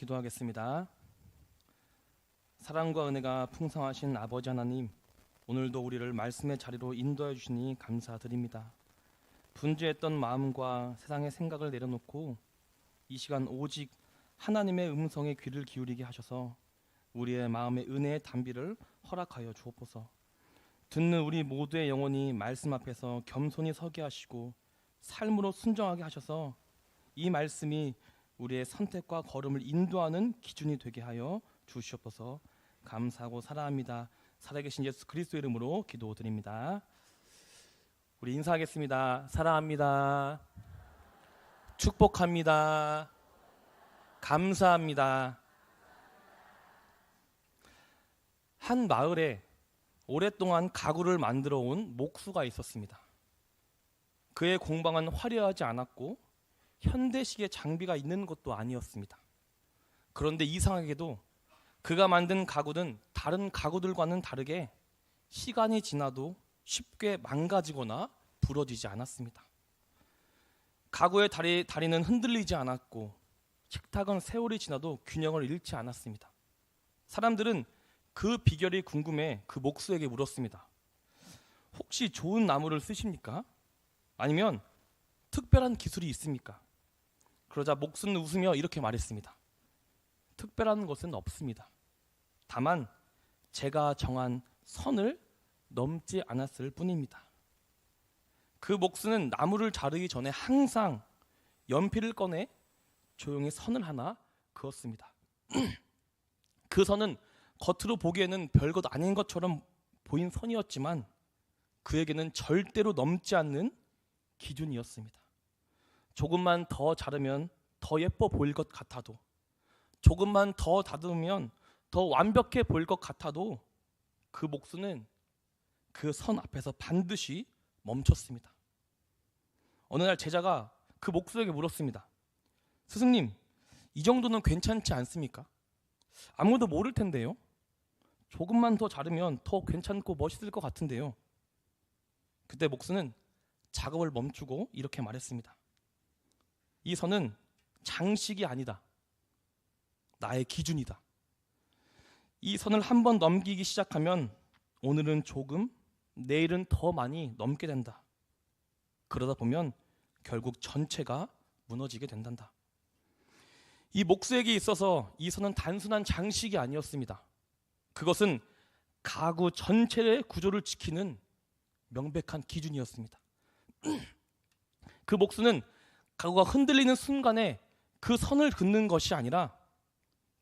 기도하겠습니다. 사랑과 은혜가 풍성하신 아버지 하나님, 오늘도 우리를 말씀의 자리로 인도해 주시니 감사드립니다. 분주했던 마음과 세상의 생각을 내려놓고 이 시간 오직 하나님의 음성에 귀를 기울이게 하셔서 우리의 마음의 은혜의 담비를 허락하여 주옵소서. 듣는 우리 모두의 영혼이 말씀 앞에서 겸손히 서게 하시고 삶으로 순종하게 하셔서 이 말씀이 우리의 선택과 걸음을 인도하는 기준이 되게 하여 주시옵소서. 감사하고 사랑합니다. 살아계신 예수 그리스도 이름으로 기도드립니다. 우리 인사하겠습니다. 사랑합니다. 축복합니다. 감사합니다. 한 마을에 오랫동안 가구를 만들어 온 목수가 있었습니다. 그의 공방은 화려하지 않았고 현대식의 장비가 있는 것도 아니었습니다. 그런데 이상하게도 그가 만든 가구는 다른 가구들과는 다르게 시간이 지나도 쉽게 망가지거나 부러지지 않았습니다. 가구의 다리는 흔들리지 않았고 식탁은 세월이 지나도 균형을 잃지 않았습니다. 사람들은 그 비결이 궁금해 그 목수에게 물었습니다. 혹시 좋은 나무를 쓰십니까? 아니면 특별한 기술이 있습니까? 그러자 목수는 웃으며 이렇게 말했습니다. 특별한 것은 없습니다. 다만 제가 정한 선을 넘지 않았을 뿐입니다. 그 목수는 나무를 자르기 전에 항상 연필을 꺼내 조용히 선을 하나 그었습니다. 그 선은 겉으로 보기에는 별것 아닌 것처럼 보인 선이었지만 그에게는 절대로 넘지 않는 기준이었습니다. 조금만 더 자르면 더 예뻐 보일 것 같아도, 조금만 더 다듬으면 더 완벽해 보일 것 같아도 그 목수는 그 선 앞에서 반드시 멈췄습니다. 어느 날 제자가 그 목수에게 물었습니다. 스승님, 이 정도는 괜찮지 않습니까? 아무도 모를 텐데요. 조금만 더 자르면 더 괜찮고 멋있을 것 같은데요. 그때 목수는 작업을 멈추고 이렇게 말했습니다. 이 선은 장식이 아니다. 나의 기준이다. 이 선을 한번 넘기기 시작하면 오늘은 조금, 내일은 더 많이 넘게 된다. 그러다 보면 결국 전체가 무너지게 된단다. 이 목수에게 있어서 이 선은 단순한 장식이 아니었습니다. 그것은 가구 전체의 구조를 지키는 명백한 기준이었습니다. 그 목수는 가구가 흔들리는 순간에 그 선을 긋는 것이 아니라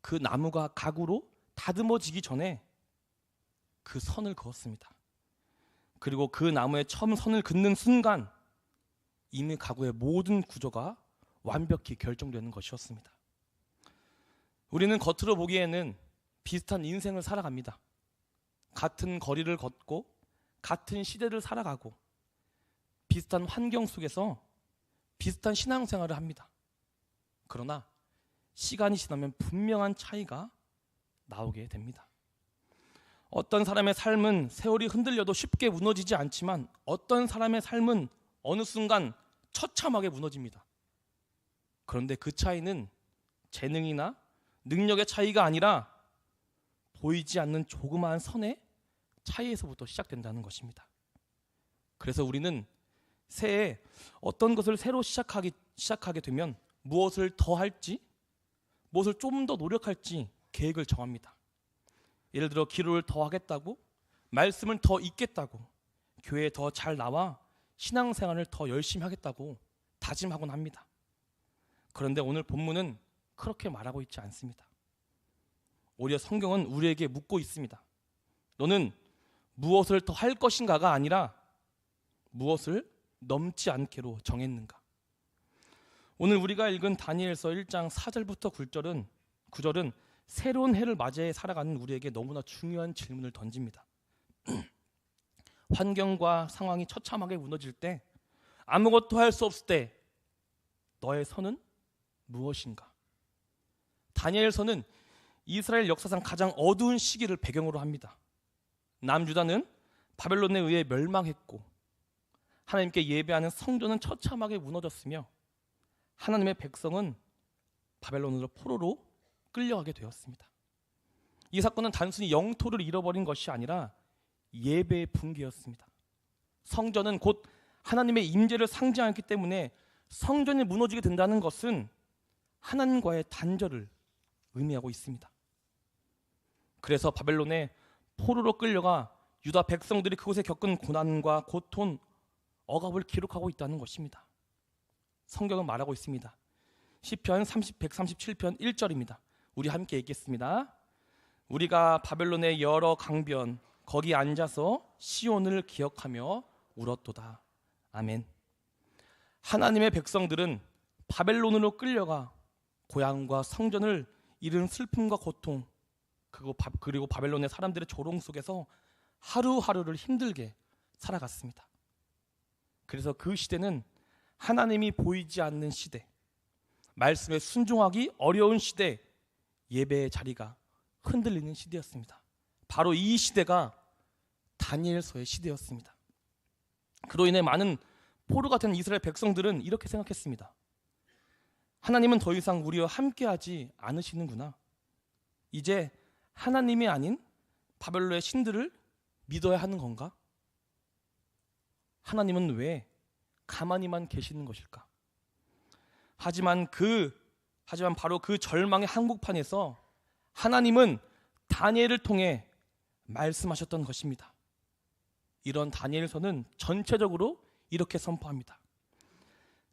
그 나무가 가구로 다듬어지기 전에 그 선을 그었습니다. 그리고 그 나무에 처음 선을 긋는 순간 이미 가구의 모든 구조가 완벽히 결정되는 것이었습니다. 우리는 겉으로 보기에는 비슷한 인생을 살아갑니다. 같은 거리를 걷고 같은 시대를 살아가고 비슷한 환경 속에서 비슷한 신앙생활을 합니다. 그러나 시간이 지나면 분명한 차이가 나오게 됩니다. 어떤 사람의 삶은 세월이 흔들려도 쉽게 무너지지 않지만 어떤 사람의 삶은 어느 순간 처참하게 무너집니다. 그런데 그 차이는 재능이나 능력의 차이가 아니라 보이지 않는 조그마한 선의 차이에서부터 시작된다는 것입니다. 그래서 우리는 새해 어떤 것을 새로 시작하게 되면 무엇을 더 할지, 무엇을 좀 더 노력할지 계획을 정합니다. 예를 들어 기도를 더 하겠다고, 말씀을 더 읽겠다고, 교회에 더 잘 나와 신앙생활을 더 열심히 하겠다고 다짐하곤 합니다. 그런데 오늘 본문은 그렇게 말하고 있지 않습니다. 오히려 성경은 우리에게 묻고 있습니다. 너는 무엇을 더 할 것인가가 아니라 무엇을 넘지 않기로 정했는가? 오늘 우리가 읽은 다니엘서 1장 4절부터 9절은 새로운 해를 맞이해 살아가는 우리에게 너무나 중요한 질문을 던집니다. 환경과 상황이 처참하게 무너질 때, 아무것도 할 수 없을 때 너의 선은 무엇인가? 다니엘서는 이스라엘 역사상 가장 어두운 시기를 배경으로 합니다. 남유다는 바벨론에 의해 멸망했고 하나님께 예배하는 성전은 처참하게 무너졌으며 하나님의 백성은 바벨론으로 포로로 끌려가게 되었습니다. 이 사건은 단순히 영토를 잃어버린 것이 아니라 예배의 붕괴였습니다. 성전은 곧 하나님의 임재를 상징하기 때문에 성전이 무너지게 된다는 것은 하나님과의 단절을 의미하고 있습니다. 그래서 바벨론에 포로로 끌려가 유다 백성들이 그곳에 겪은 고난과 고통, 억압을 기록하고 있다는 것입니다. 성경은 말하고 있습니다. 시편 137편 1절입니다. 우리 함께 읽겠습니다. 우리가 바벨론의 여러 강변 거기 앉아서 시온을 기억하며 울었도다. 아멘. 하나님의 백성들은 바벨론으로 끌려가 고향과 성전을 잃은 슬픔과 고통, 그리고 바벨론의 사람들의 조롱 속에서 하루하루를 힘들게 살아갔습니다. 그래서 그 시대는 하나님이 보이지 않는 시대, 말씀에 순종하기 어려운 시대, 예배의 자리가 흔들리는 시대였습니다. 바로 이 시대가 다니엘서의 시대였습니다. 그로 인해 많은 포로가 된 이스라엘 백성들은 이렇게 생각했습니다. 하나님은 더 이상 우리와 함께하지 않으시는구나. 이제 하나님이 아닌 바벨론의 신들을 믿어야 하는 건가? 하나님은 왜 가만히만 계시는 것일까? 하지만 바로 그 절망의 한복판에서 하나님은 다니엘을 통해 말씀하셨던 것입니다. 이런 다니엘서는 전체적으로 이렇게 선포합니다.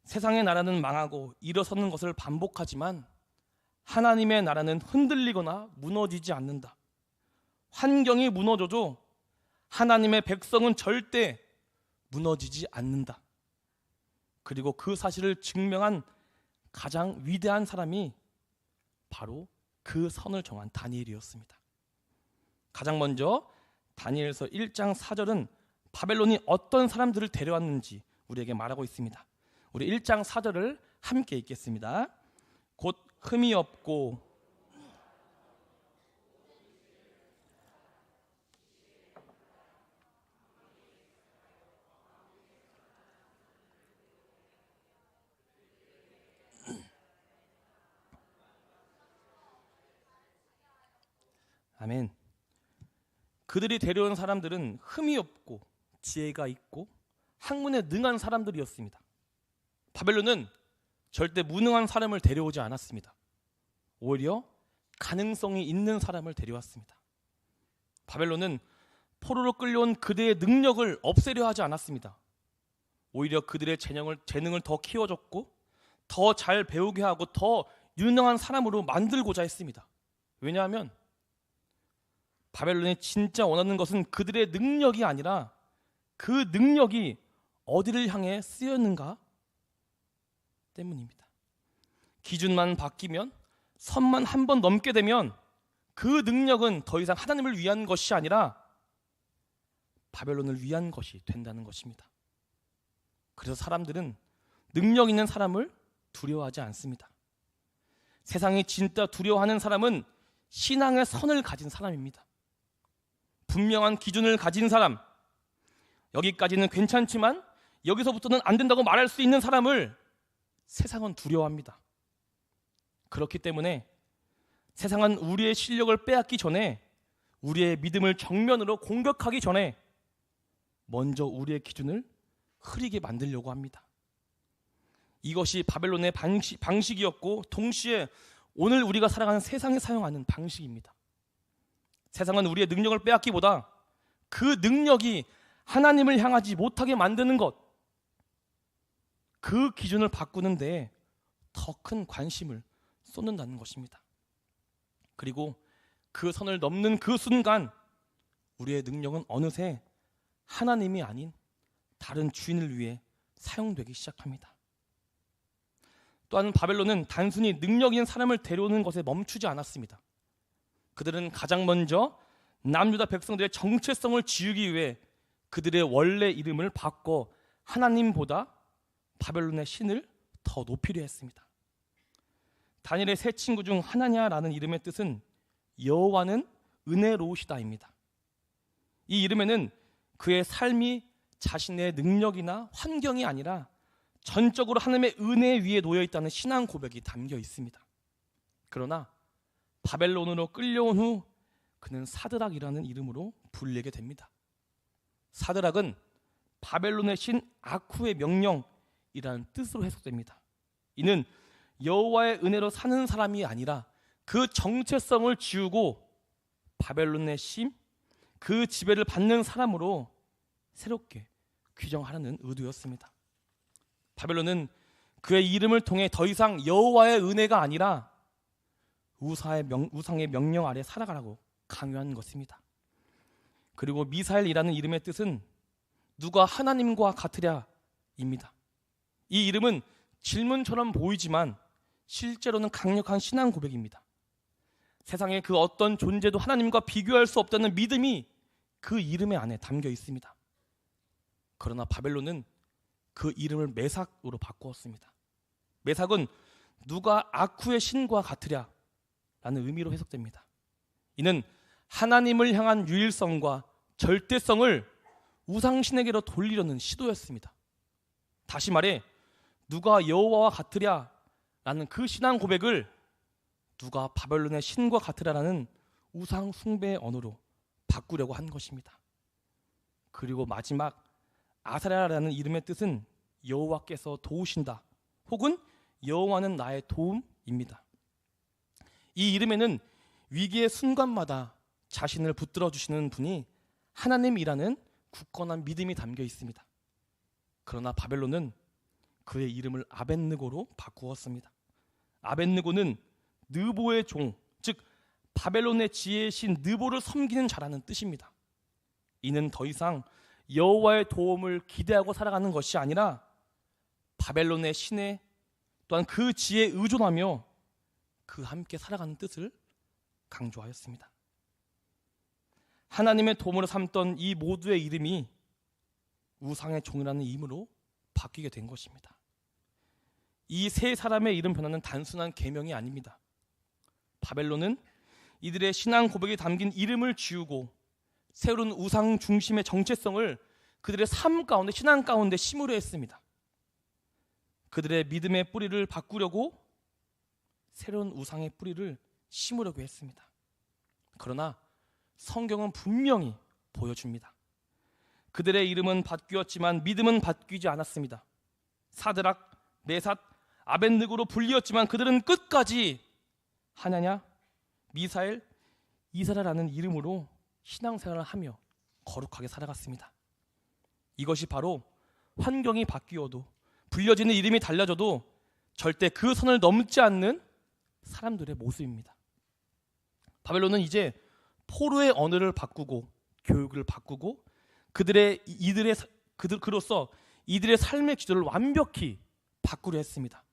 세상의 나라는 망하고 일어서는 것을 반복하지만 하나님의 나라는 흔들리거나 무너지지 않는다. 환경이 무너져도 하나님의 백성은 절대 무너지지 않는다. 그리고 그 사실을 증명한 가장 위대한 사람이 바로 그 선을 정한 다니엘이었습니다. 가장 먼저 다니엘서 1장 4절은 바벨론이 어떤 사람들을 데려왔는지 우리에게 말하고 있습니다. 우리 1장 4절을 함께 읽겠습니다. 곧 흠이 없고 아멘. 그들이 데려온 사람들은 흠이 없고 지혜가 있고 학문에 능한 사람들이었습니다. 바벨론은 절대 무능한 사람을 데려오지 않았습니다. 오히려 가능성이 있는 사람을 데려왔습니다. 바벨론은 포로로 끌려온 그들의 능력을 없애려 하지 않았습니다. 오히려 그들의 재능을 더 키워줬고 더 잘 배우게 하고 더 유능한 사람으로 만들고자 했습니다. 왜냐하면 바벨론이 진짜 원하는 것은 그들의 능력이 아니라 그 능력이 어디를 향해 쓰였는가 때문입니다. 기준만 바뀌면, 선만 한 번 넘게 되면 그 능력은 더 이상 하나님을 위한 것이 아니라 바벨론을 위한 것이 된다는 것입니다. 그래서 사람들은 능력 있는 사람을 두려워하지 않습니다. 세상이 진짜 두려워하는 사람은 신앙의 선을 가진 사람입니다. 분명한 기준을 가진 사람, 여기까지는 괜찮지만 여기서부터는 안 된다고 말할 수 있는 사람을 세상은 두려워합니다. 그렇기 때문에 세상은 우리의 실력을 빼앗기 전에, 우리의 믿음을 정면으로 공격하기 전에 먼저 우리의 기준을 흐리게 만들려고 합니다. 이것이 바벨론의 방식이었고 동시에 오늘 우리가 살아가는 세상이 사용하는 방식입니다. 세상은 우리의 능력을 빼앗기보다 그 능력이 하나님을 향하지 못하게 만드는 것, 그 기준을 바꾸는 데에 더 큰 관심을 쏟는다는 것입니다. 그리고 그 선을 넘는 그 순간 우리의 능력은 어느새 하나님이 아닌 다른 주인을 위해 사용되기 시작합니다. 또한 바벨론은 단순히 능력 있는 사람을 데려오는 것에 멈추지 않았습니다. 그들은 가장 먼저 남유다 백성들의 정체성을 지우기 위해 그들의 원래 이름을 바꿔 하나님보다 바벨론의 신을 더 높이려 했습니다. 다니엘의 세 친구 중 하나냐라는 이름의 뜻은 여호와는 은혜로우시다입니다. 이 이름에는 그의 삶이 자신의 능력이나 환경이 아니라 전적으로 하나님의 은혜 위에 놓여 있다는 신앙 고백이 담겨 있습니다. 그러나 바벨론으로 끌려온 후 그는 사드락이라는 이름으로 불리게 됩니다. 사드락은 바벨론의 신 아쿠의 명령이라는 뜻으로 해석됩니다. 이는 여호와의 은혜로 사는 사람이 아니라 그 정체성을 지우고 바벨론의 심, 그 지배를 받는 사람으로 새롭게 규정하라는 의도였습니다. 바벨론은 그의 이름을 통해 더 이상 여호와의 은혜가 아니라 우상의 명령 아래 살아가라고 강요한 것입니다. 그리고 미사엘이라는 이름의 뜻은 누가 하나님과 같으랴입니다. 이 이름은 질문처럼 보이지만 실제로는 강력한 신앙 고백입니다. 세상의 그 어떤 존재도 하나님과 비교할 수 없다는 믿음이 그 이름의 안에 담겨 있습니다. 그러나 바벨론은 그 이름을 메삭으로 바꾸었습니다. 메삭은 누가 아쿠의 신과 같으랴 라는 의미로 해석됩니다. 이는 하나님을 향한 유일성과 절대성을 우상신에게로 돌리려는 시도였습니다. 다시 말해 누가 여호와와 같으랴 라는 그 신앙 고백을 누가 바벨론의 신과 같으랴라는 우상 숭배의 언어로 바꾸려고 한 것입니다. 그리고 마지막 아사랴라는 이름의 뜻은 여호와께서 도우신다 혹은 여호와는 나의 도움입니다. 이 이름에는 위기의 순간마다 자신을 붙들어 주시는 분이 하나님이라는 굳건한 믿음이 담겨 있습니다. 그러나 바벨론은 그의 이름을 아벳느고로 바꾸었습니다. 아벳느고는 느보의 종, 즉 바벨론의 지혜의 신 느보를 섬기는 자라는 뜻입니다. 이는 더 이상 여호와의 도움을 기대하고 살아가는 것이 아니라 바벨론의 신에 또한 그 지혜에 의존하며 그 함께 살아가는 뜻을 강조하였습니다. 하나님의 도움으로 삼던 이 모두의 이름이 우상의 종이라는 이름으로 바뀌게 된 것입니다. 이 세 사람의 이름 변화는 단순한 계명이 아닙니다. 바벨론은 이들의 신앙 고백이 담긴 이름을 지우고 새로운 우상 중심의 정체성을 그들의 삶 가운데, 신앙 가운데 심으려 했습니다. 그들의 믿음의 뿌리를 바꾸려고 새로운 우상의 뿌리를 심으려고 했습니다. 그러나 성경은 분명히 보여줍니다. 그들의 이름은 바뀌었지만 믿음은 바뀌지 않았습니다. 사드락, 메삭, 아벳느고로 불리었지만 그들은 끝까지 하나냐, 미사엘, 이스라엘이라는 이름으로 신앙생활을 하며 거룩하게 살아갔습니다. 이것이 바로 환경이 바뀌어도 불려지는 이름이 달라져도 절대 그 선을 넘지 않는 사람들의 모습입니다. 바벨론은 이제 포로의 언어를 바꾸고 교육을 바꾸고 그로서 이들의 삶의 기조를 완벽히 바꾸려 했습니다.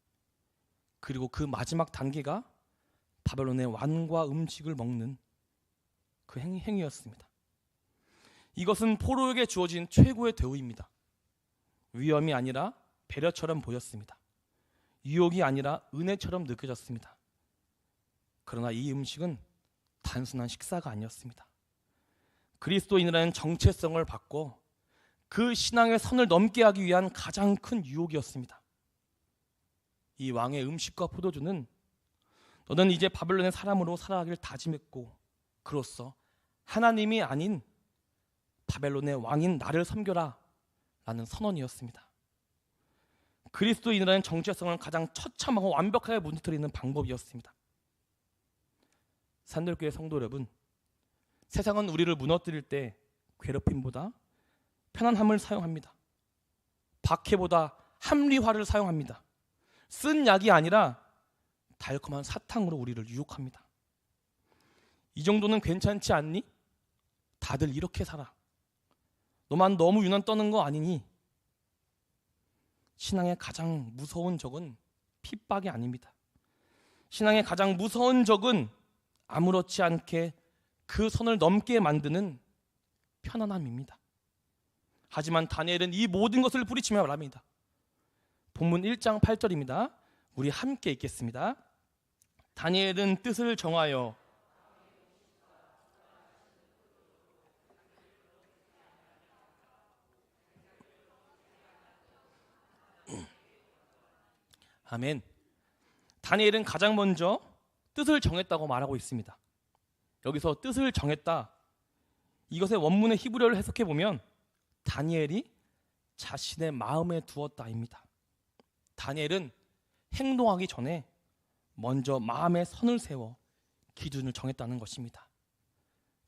그리고 그 마지막 단계가 바벨론의 완과 음식을 먹는 그 행위였습니다. 이것은 포로에게 주어진 최고의 대우입니다. 위험이 아니라 배려처럼 보였습니다. 유혹이 아니라 은혜처럼 느껴졌습니다. 그러나 이 음식은 단순한 식사가 아니었습니다. 그리스도인이라는 정체성을 바꿔 그 신앙의 선을 넘게 하기 위한 가장 큰 유혹이었습니다. 이 왕의 음식과 포도주는 너는 이제 바벨론의 사람으로 살아가길 다짐했고 그로써 하나님이 아닌 바벨론의 왕인 나를 섬겨라 라는 선언이었습니다. 그리스도인이라는 정체성을 가장 처참하고 완벽하게 무너뜨리는 방법이었습니다. 산들교회 성도 여러분, 세상은 우리를 무너뜨릴 때 괴롭힘보다 편안함을 사용합니다. 박해보다 합리화를 사용합니다. 쓴 약이 아니라 달콤한 사탕으로 우리를 유혹합니다. 이 정도는 괜찮지 않니? 다들 이렇게 살아. 너만 너무 유난 떠는 거 아니니? 신앙의 가장 무서운 적은 핍박이 아닙니다. 신앙의 가장 무서운 적은 아무렇지 않게 그 선을 넘게 만드는 편안함입니다. 하지만 다니엘은 이 모든 것을 부리치며 말합니다. 본문 1장 8절입니다. 우리 함께 읽겠습니다. 다니엘은 뜻을 정하여 아멘. 다니엘은 가장 먼저 뜻을 정했다고 말하고 있습니다. 여기서 뜻을 정했다, 이것의 원문의 히브리어를 해석해 보면 다니엘이 자신의 마음에 두었다입니다. 다니엘은 행동하기 전에 먼저 마음에 선을 세워 기준을 정했다는 것입니다.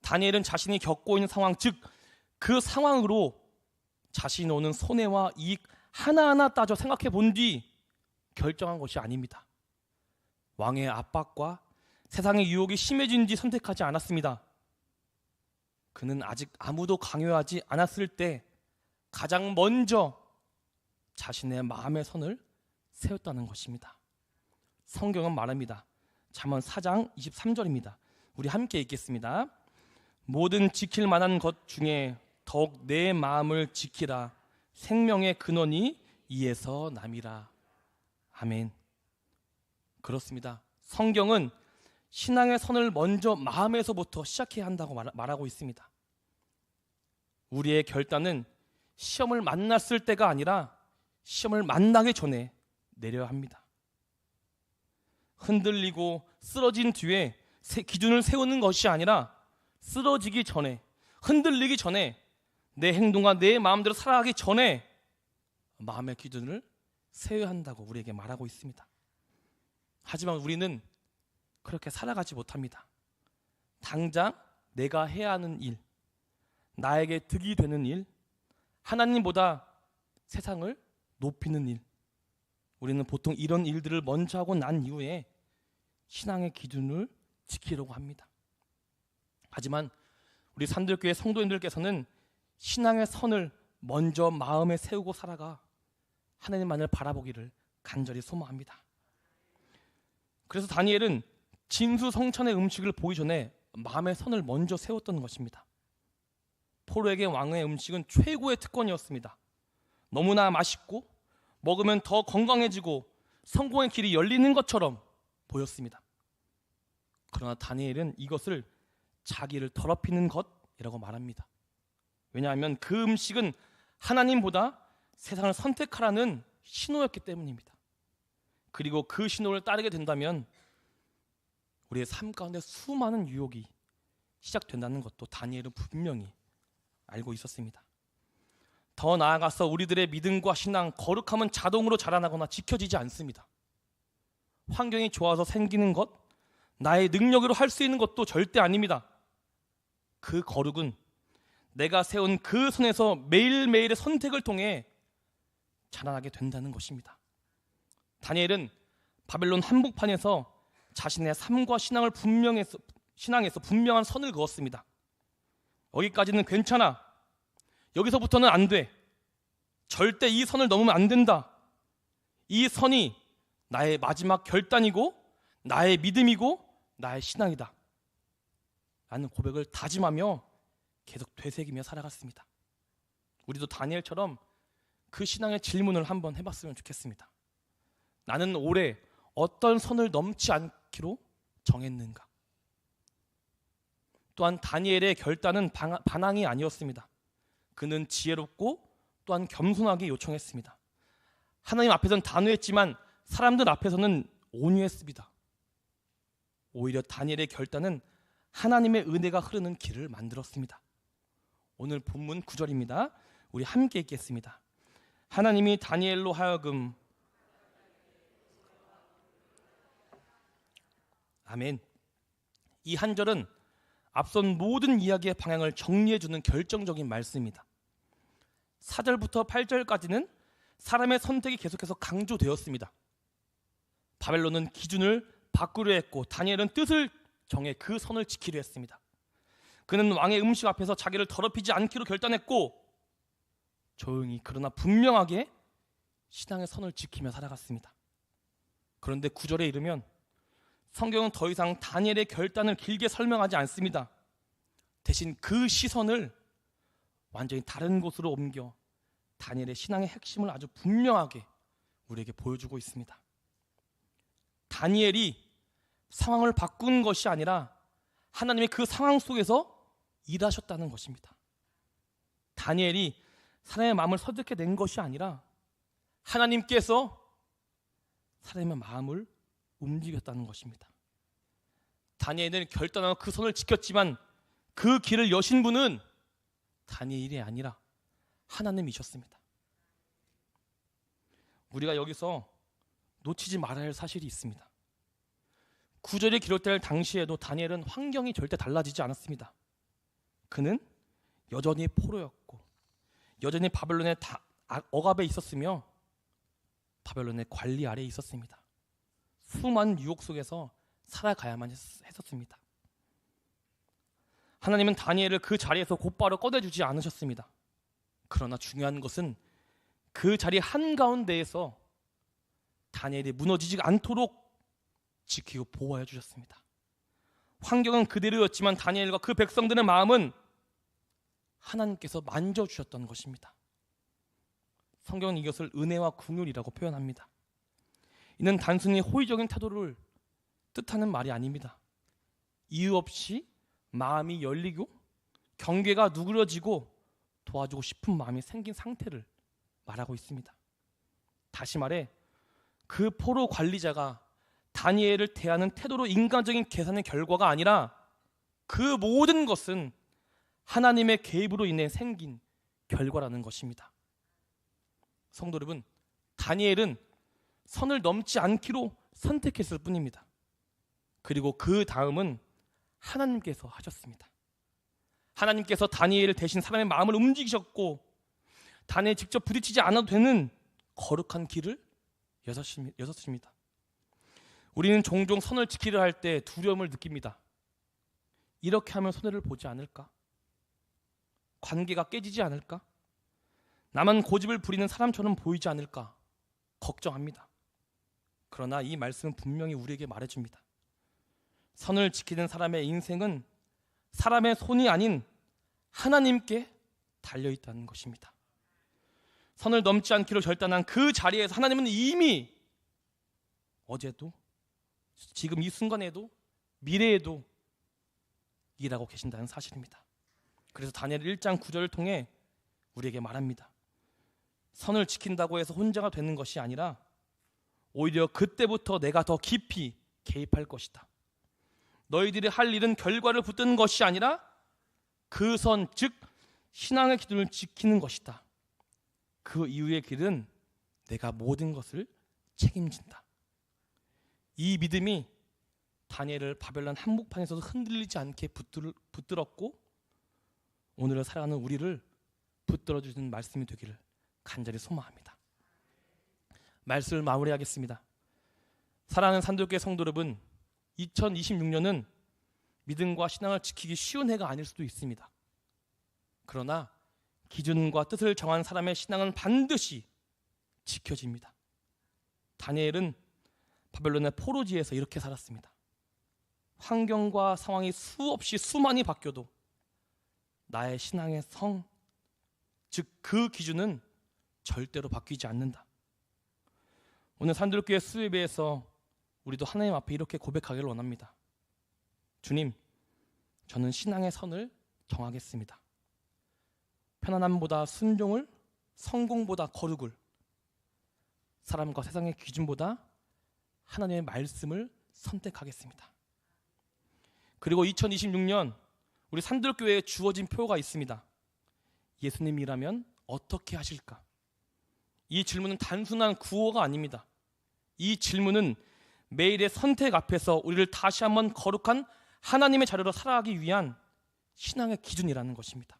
다니엘은 자신이 겪고 있는 상황, 즉 그 상황으로 자신이 오는 손해와 이익 하나하나 따져 생각해 본 뒤 결정한 것이 아닙니다. 왕의 압박과 세상의 유혹이 심해진 뒤 선택하지 않았습니다. 그는 아직 아무도 강요하지 않았을 때 가장 먼저 자신의 마음의 선을 세웠다는 것입니다. 성경은 말합니다. 잠언 4장 23절입니다. 우리 함께 읽겠습니다. 모든 지킬 만한 것 중에 더욱 내 마음을 지키라. 생명의 근원이 이에서 남이라. 아멘. 그렇습니다. 성경은 신앙의 선을 먼저 마음에서부터 시작해야 한다고 말하고 있습니다. 우리의 결단은 시험을 만났을 때가 아니라 시험을 만나기 전에 내려야 합니다. 흔들리고 쓰러진 뒤에 기준을 세우는 것이 아니라 쓰러지기 전에, 흔들리기 전에, 내 행동과 내 마음대로 살아가기 전에 마음의 기준을 세워야 한다고 우리에게 말하고 있습니다. 하지만 우리는 그렇게 살아가지 못합니다. 당장 내가 해야 하는 일, 나에게 득이 되는 일, 하나님보다 세상을 높이는 일, 우리는 보통 이런 일들을 먼저 하고 난 이후에 신앙의 기준을 지키려고 합니다. 하지만 우리 산들교회 성도님들께서는 신앙의 선을 먼저 마음에 세우고 살아가 하나님만을 바라보기를 간절히 소망합니다. 그래서 다니엘은 진수성찬의 음식을 보기 전에 마음의 선을 먼저 세웠던 것입니다. 포로에게 왕의 음식은 최고의 특권이었습니다. 너무나 맛있고 먹으면 더 건강해지고 성공의 길이 열리는 것처럼 보였습니다. 그러나 다니엘은 이것을 자기를 더럽히는 것이라고 말합니다. 왜냐하면 그 음식은 하나님보다 세상을 선택하라는 신호였기 때문입니다. 그리고 그 신호를 따르게 된다면 우리의 삶 가운데 수많은 유혹이 시작된다는 것도 다니엘은 분명히 알고 있었습니다. 더 나아가서 우리들의 믿음과 신앙, 거룩함은 자동으로 자라나거나 지켜지지 않습니다. 환경이 좋아서 생기는 것, 나의 능력으로 할 수 있는 것도 절대 아닙니다. 그 거룩은 내가 세운 그 선에서 매일매일의 선택을 통해 자라나게 된다는 것입니다. 다니엘은 바벨론 한복판에서 자신의 삶과 신앙에서 분명한 선을 그었습니다. 여기까지는 괜찮아. 여기서부터는 안 돼. 절대 이 선을 넘으면 안 된다. 이 선이 나의 마지막 결단이고 나의 믿음이고 나의 신앙이다 라는 고백을 다짐하며 계속 되새기며 살아갔습니다. 우리도 다니엘처럼 그 신앙의 질문을 한번 해봤으면 좋겠습니다. 나는 올해 어떤 선을 넘지 않기로 정했는가? 또한 다니엘의 결단은 반항이 아니었습니다. 그는 지혜롭고 또한 겸손하게 요청했습니다. 하나님 앞에서는 단호했지만 사람들 앞에서는 온유했습니다. 오히려 다니엘의 결단은 하나님의 은혜가 흐르는 길을 만들었습니다. 오늘 본문 9절입니다. 우리 함께 읽겠습니다. 하나님이 다니엘로 하여금 아멘. 이 한 절은 앞선 모든 이야기의 방향을 정리해주는 결정적인 말씀입니다. 4절부터 8절까지는 사람의 선택이 계속해서 강조되었습니다. 바벨론은 기준을 바꾸려 했고 다니엘은 뜻을 정해 그 선을 지키려 했습니다. 그는 왕의 음식 앞에서 자기를 더럽히지 않기로 결단했고 조용히 그러나 분명하게 신앙의 선을 지키며 살아갔습니다. 그런데 9절에 이르면 성경은 더 이상 다니엘의 결단을 길게 설명하지 않습니다. 대신 그 시선을 완전히 다른 곳으로 옮겨 다니엘의 신앙의 핵심을 아주 분명하게 우리에게 보여주고 있습니다. 다니엘이 상황을 바꾼 것이 아니라 하나님이 그 상황 속에서 일하셨다는 것입니다. 다니엘이 사람의 마음을 설득해낸 것이 아니라 하나님께서 사람의 마음을 움직였다는 것입니다. 다니엘은 결단하고 그 선을 지켰지만 그 길을 여신 분은 다니엘이 아니라 하나님이셨습니다. 우리가 여기서 놓치지 말아야 할 사실이 있습니다. 구절이 기록될 당시에도 다니엘은 환경이 절대 달라지지 않았습니다. 그는 여전히 포로였고 여전히 바벨론의 억압에 있었으며 바벨론의 관리 아래에 있었습니다. 수많은 유혹 속에서 살아가야만 했었습니다. 하나님은 다니엘을 그 자리에서 곧바로 꺼내주지 않으셨습니다. 그러나 중요한 것은 그 자리 한가운데에서 다니엘이 무너지지 않도록 지키고 보호해 주셨습니다. 환경은 그대로였지만 다니엘과 그 백성들의 마음은 하나님께서 만져주셨던 것입니다. 성경은 이것을 은혜와 긍휼이라고 표현합니다. 이는 단순히 호의적인 태도를 뜻하는 말이 아닙니다. 이유 없이 마음이 열리고 경계가 누그러지고 도와주고 싶은 마음이 생긴 상태를 말하고 있습니다. 다시 말해 그 포로 관리자가 다니엘을 대하는 태도로 인간적인 계산의 결과가 아니라 그 모든 것은 하나님의 개입으로 인해 생긴 결과라는 것입니다. 성도 여러분, 다니엘은 선을 넘지 않기로 선택했을 뿐입니다. 그리고 그 다음은 하나님께서 하셨습니다. 하나님께서 다니엘을 대신 사람의 마음을 움직이셨고 다니엘이 직접 부딪히지 않아도 되는 거룩한 길을 여셨습니다. 우리는 종종 선을 지키려 할 때 두려움을 느낍니다. 이렇게 하면 손해를 보지 않을까? 관계가 깨지지 않을까? 나만 고집을 부리는 사람처럼 보이지 않을까? 걱정합니다. 그러나 이 말씀은 분명히 우리에게 말해줍니다. 선을 지키는 사람의 인생은 사람의 손이 아닌 하나님께 달려있다는 것입니다. 선을 넘지 않기로 결단한 그 자리에서 하나님은 이미 어제도 지금 이 순간에도 미래에도 일하고 계신다는 사실입니다. 그래서 다니엘 1장 9절을 통해 우리에게 말합니다. 선을 지킨다고 해서 혼자가 되는 것이 아니라 오히려 그때부터 내가 더 깊이 개입할 것이다. 너희들이 할 일은 결과를 붙드는 것이 아니라 그 선, 즉 신앙의 기준을 지키는 것이다. 그 이후의 길은 내가 모든 것을 책임진다. 이 믿음이 다니엘을 바벨론 한복판에서도 흔들리지 않게 붙들었고 오늘을 살아가는 우리를 붙들어주는 말씀이 되기를 간절히 소망합니다. 말씀을 마무리하겠습니다. 사랑하는 산들교회 성도 여러분, 2026년은 믿음과 신앙을 지키기 쉬운 해가 아닐 수도 있습니다. 그러나 기준과 뜻을 정한 사람의 신앙은 반드시 지켜집니다. 다니엘은 바벨론의 포로지에서 이렇게 살았습니다. 환경과 상황이 수없이 수많이 바뀌어도 나의 신앙의 성, 즉 그 기준은 절대로 바뀌지 않는다. 오늘 산들교회 수예배에서 우리도 하나님 앞에 이렇게 고백하기를 원합니다. 주님, 저는 신앙의 선을 정하겠습니다. 편안함보다 순종을, 성공보다 거룩을, 사람과 세상의 기준보다 하나님의 말씀을 선택하겠습니다. 그리고 2026년 우리 산들교회에 주어진 표가 있습니다. 예수님이라면 어떻게 하실까? 이 질문은 단순한 구호가 아닙니다. 이 질문은 매일의 선택 앞에서 우리를 다시 한번 거룩한 하나님의 자료로 살아가기 위한 신앙의 기준이라는 것입니다.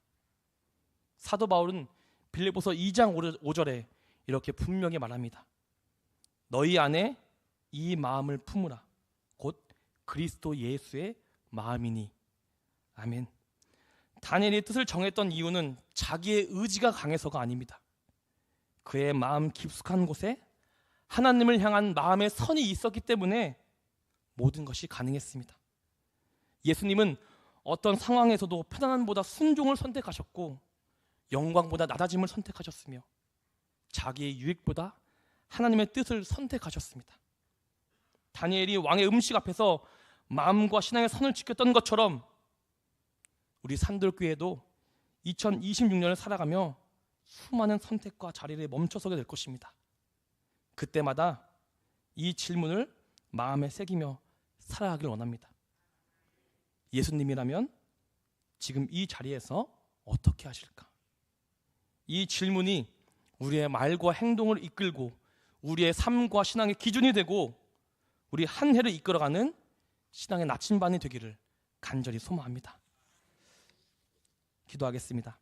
사도 바울은 빌립보서 2장 5절에 이렇게 분명히 말합니다. 너희 안에 이 마음을 품으라. 곧 그리스도 예수의 마음이니. 아멘. 다니엘이 뜻을 정했던 이유는 자기의 의지가 강해서가 아닙니다. 그의 마음 깊숙한 곳에 하나님을 향한 마음의 선이 있었기 때문에 모든 것이 가능했습니다. 예수님은 어떤 상황에서도 편안함보다 순종을 선택하셨고 영광보다 낮아짐을 선택하셨으며 자기의 유익보다 하나님의 뜻을 선택하셨습니다. 다니엘이 왕의 음식 앞에서 마음과 신앙의 선을 지켰던 것처럼 우리 산들교회도 2026년을 살아가며 수많은 선택과 자리를 멈춰서게 될 것입니다. 그때마다 이 질문을 마음에 새기며 살아가길 원합니다. 예수님이라면 지금 이 자리에서 어떻게 하실까? 이 질문이 우리의 말과 행동을 이끌고 우리의 삶과 신앙의 기준이 되고 우리 한 해를 이끌어가는 신앙의 나침반이 되기를 간절히 소망합니다. 기도하겠습니다.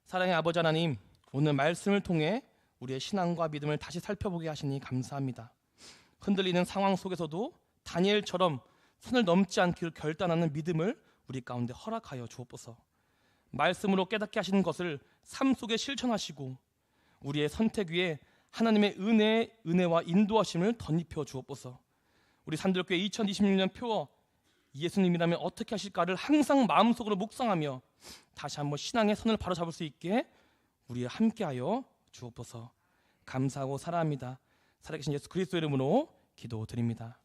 사랑의 아버지 하나님, 오늘 말씀을 통해 우리의 신앙과 믿음을 다시 살펴보게 하시니 감사합니다. 흔들리는 상황 속에서도 다니엘처럼 선을 넘지 않기를 결단하는 믿음을 우리 가운데 허락하여 주옵소서. 말씀으로 깨닫게 하시는 것을 삶 속에 실천하시고 우리의 선택 위에 하나님의 은혜와 인도하심을 덧입혀 주옵소서. 우리 산들교회 2026년 표 예수님이라면 어떻게 하실까를 항상 마음속으로 묵상하며 다시 한번 신앙의 선을 바로잡을 수 있게 우리 함께하여 주옵소서. 감사하고 사랑합니다. 살아계신 예수 그리스도 이름으로 기도드립니다.